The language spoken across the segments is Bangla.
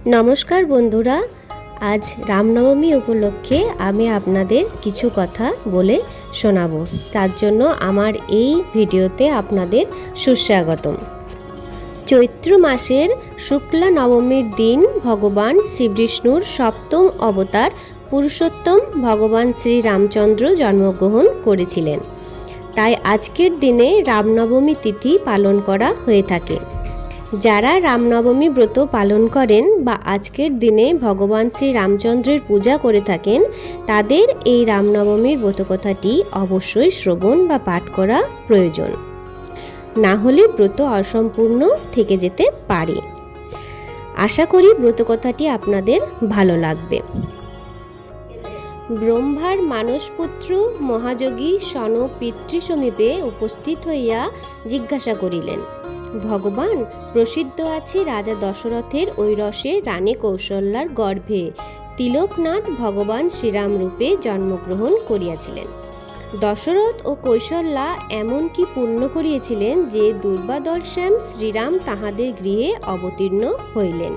নমস্কার বন্ধুরা, আজ রামনবমী উপলক্ষে আমি আপনাদের কিছু কথা বলে শোনাবো। তার জন্য আমার এই ভিডিওতে আপনাদের সুস্বাগতম। চৈত্র মাসের শুক্লা নবমীর দিন ভগবান শ্রীবিষ্ণুর সপ্তম অবতার পুরুষোত্তম ভগবান শ্রী রামচন্দ্র জন্মগ্রহণ করেছিলেন। তাই আজকের দিনে রামনবমী তিথি পালন করা হয়ে থাকে। যারা রামনবমী ব্রত পালন করেন বা আজকের দিনে ভগবান শ্রী রামচন্দ্রের পূজা করে থাকেন, তাদের এই রামনবমীর ব্রতকথাটি অবশ্যই শ্রবণ বা পাঠ করা প্রয়োজন, না হলে ব্রত অসম্পূর্ণ থেকে যেতে পারে। আশা করি ব্রতকথাটি আপনাদের ভালো লাগবে। ব্রহ্মার মানসপুত্র মহাযোগী সনক পিতৃ সমীপে উপস্থিত হইয়া জিজ্ঞাসা করিলেন, ভগবান, প্রসিদ্ধ আছে রাজা দশরথের ঐরসে রানী কৌশল্যার গর্ভে তিলকনাথ ভগবান শ্রীরাম রূপে জন্মগ্রহণ করিয়াছিলেন। দশরথ ও কৌশল্যা এমন কি পুণ্য করিয়াছিলেন যে দুর্বাদলশ্যাম শ্রীরাম তাহাদের গৃহে অবতীর্ণ হইলেন।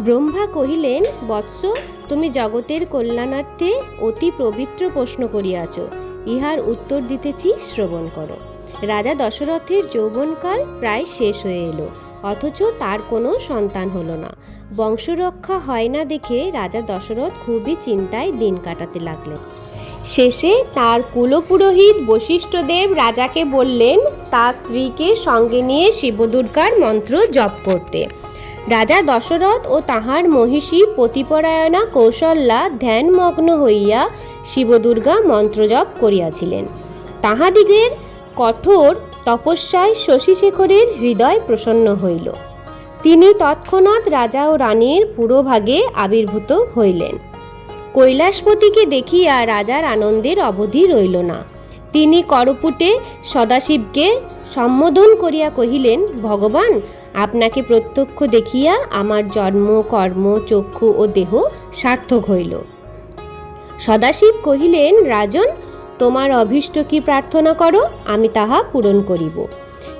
ব্রহ্মা কহিলেন, বৎস, তুমি জগতের কল্যাণার্থে অতি পবিত্র প্রশ্ন করিয়াছ, ইহার উত্তর দিতেছি, শ্রবণ করো। রাজা দশরথের যৌবনকাল প্রায় শেষ হয়ে এলো, অথচ তার কোনো সন্তান হলো না। বংশরক্ষা হয় না দেখে রাজা দশরথ খুবই চিন্তায় দিন কাটাতে লাগলেন। শেষে তার কুলপুরোহিত বশিষ্ঠদেব রাজাকে বললেন তার স্ত্রীকে সঙ্গে নিয়ে শিবদুর্গার মন্ত্র জপ করতে। রাজা দশরথ ও তাহার মহিষী পতিপরায়ণা কৌশল্যা ধ্যানমগ্ন হইয়া শিবদুর্গা মন্ত্রজপ করিয়াছিলেন। তাহাদিগের কঠোর তপস্যায় শশীশেখরের হৃদয় প্রসন্ন হইল। তিনি তৎক্ষণাৎ রাজা ও রানীর পুরোভাগে আবির্ভূত হইলেন। কৈলাসপতিকে দেখিয়া রাজার আনন্দের অবধি রইল না। তিনি করপুটে সদাশিবকে সম্বোধন করিয়া কহিলেন, ভগবান, আপনাকে প্রত্যক্ষ দেখিয়া আমার জন্ম, কর্ম, চক্ষু ও দেহ সার্থক হইল। সদাশিব কহিলেন, রাজন, তোমার অভীষ্ট কি প্রার্থনা করো, আমি তাহা পূরণ করিব।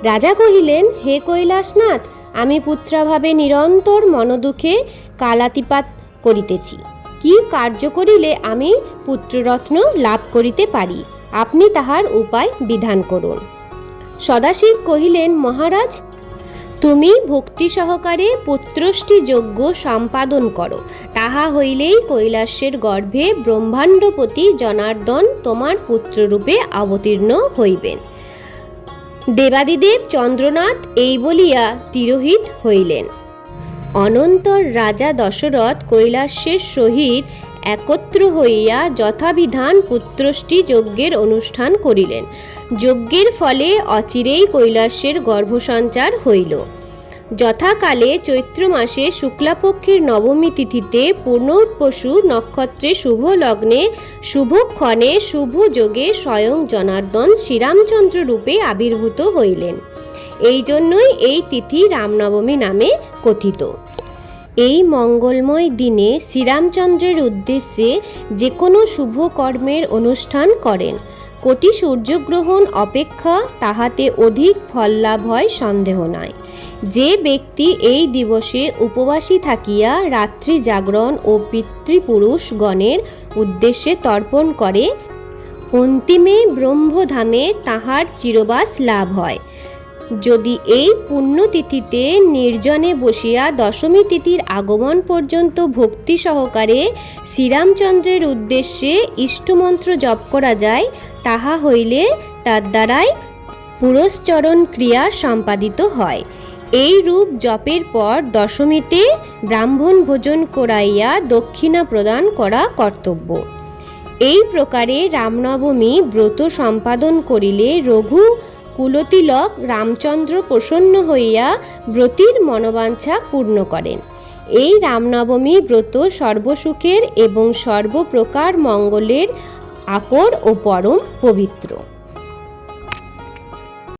রাজা কহিলেন, হে কৈলাসনাথ, আমি পুত্রাভাবে নিরন্তর মনোদুঃখে কালাতিপাত করিতেছি। কি কার্য করিলে আমি পুত্ররত্ন লাভ করিতে পারি, আপনি তাহার উপায় বিধান করুন। সদাশিব কহিলেন, মহারাজ, তুমি ভক্তি সহকারে পুত্রষ্টি যজ্ঞ সম্পাদন করো, তাহা হইলেই কৈলাসের গর্ভে ব্রহ্মাণ্ডপতি জনার্দন তোমার পুত্ররূপে অবতীর্ণ হইবেন। দেবাদিদেব চন্দ্রনাথ এই বলিয়া তিরোহিত হইলেন। অনন্তর রাজা দশরথ কৈলাসের সহিত একত্র হইয়া যথাবিধান পুত্রষ্টি যজ্ঞের অনুষ্ঠান করিলেন। যজ্ঞের ফলে অচিরেই কৈলাসের গর্ভসঞ্চার হইল। যথাকালে চৈত্র মাসে শুক্লাপক্ষের নবমী তিথিতে পূর্ণপশু নক্ষত্রে শুভ লগ্নে শুভক্ষণে শুভ যোগে স্বয়ং জনার্দন শ্রীরামচন্দ্র রূপে আবির্ভূত হইলেন। এই জন্যই এই তিথি রামনবমী নামে কথিত। এই মঙ্গলময় দিনে শ্রীরামচন্দ্রের উদ্দেশ্যে যে কোনো শুভ কর্মের অনুষ্ঠান করেন। কোটি সূর্যগ্রহণ অপেক্ষা তাহাতে অধিক ফল লাভ হয় সন্দেহ নাই। যে ব্যক্তি এই দিবসে উপবাসী থাকিয়া রাত্রি জাগরণ ও পিতৃপুরুষগণের উদ্দেশ্যে তর্পণ করে, অন্তিমে ব্রহ্মধামে তাহার চিরবাস লাভ হয়। যদি এই পুণ্যতিথিতে নির্জনে বসিয়া দশমী তিথির আগমন পর্যন্ত ভক্তি সহকারে শ্রীরামচন্দ্রের উদ্দেশ্যে ইষ্টমন্ত্র জপ করা যায়, তাহা হইলে তার দ্বারাই পুরস্চরণ ক্রিয়া সম্পাদিত হয়। এই রূপ জপের পর দশমীতে ব্রাহ্মণ ভোজন করাইয়া দক্ষিণা প্রদান করা কর্তব্য। এই প্রকারে রামনবমী ব্রত সম্পাদন করিলে রঘু কুলতিলক রামচন্দ্র প্রসন্ন হইয়া ব্রতীর মনোবাঞ্ছা পূর্ণ করেন। এই রামনবমী ব্রত সর্বসুখের এবং সর্বপ্রকার মঙ্গলের আকর ও পরম পবিত্র।